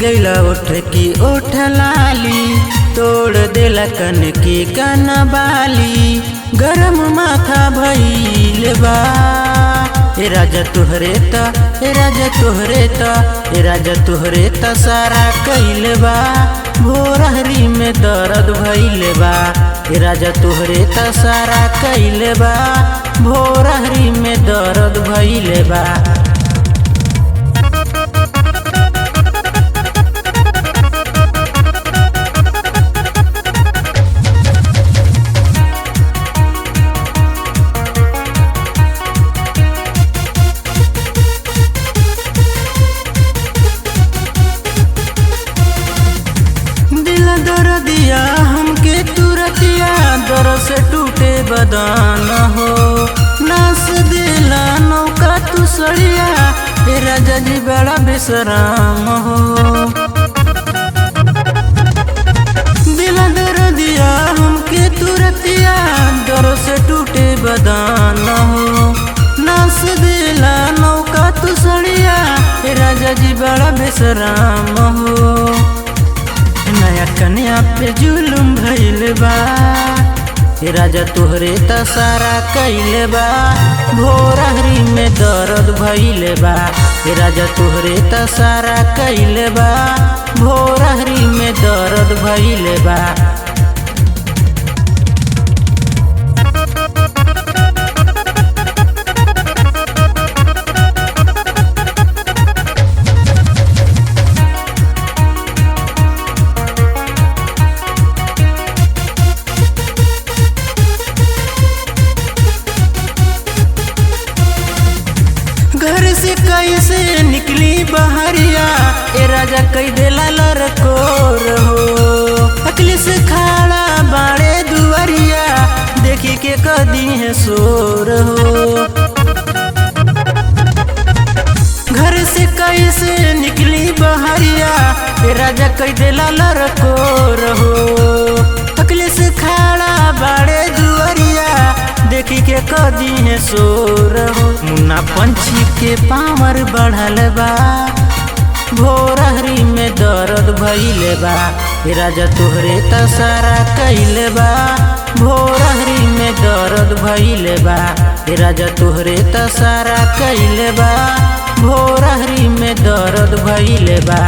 गैला उठ की उठ लाली, तोड़ देला कन की कन बाली, गरम माथा भइल बा। ए राजा तोहरे ता, ए राजा तोहरे ता, ए राजा तोहरे ता सारा कइल बा, भोरहरी में दर्द भइल बा। ए राजा तोहरे ता सारा कइल बा, भोरहरी में दर्द भइल बा। दिया हमके तुरतिया, दर से टूटे बदान हो, नास दिला नौका तू सड़िया, ए राजा जी बड़ा बेसराम हो। दिला दर दिया हमके तुरतिया, दर से टूटे बदान हो, नास दिला नौका तू सड़िया, ए राजा जी बड़ा बेसराम हो। नया कन्या पे जुलुम भइल बा, ए राजा तोहरे ता सारा कइल बा, भोरहरी में दर्द भइल बा। ए राजा तोहरे ता सारा कइल बा, भोरहरी में दर्द भइल बा। घर से कैसे निकली बहरिया, ए राजा कई देला लरकोर हो, अकली से खाड़ा बाड़े दुआरिया, देखी के कदी है शोर हो। घर से कैसे निकली बहरिया, ए राजा कई देला लरकोर हो, अकली से खाड़ा बाड़े दुआरिया, देखी के कदी है शोर हो। मुन्ना पंछी के पावर बढ़ल बा, भोरहरी में दर्द भइल बा। ए राजा तोहरे ता सारा कइल बा, भोरहरी में दर्द भइल बा। ए राजा तोहरे ता सारा कइल बा, भोरहरी में दर्द भइल बा।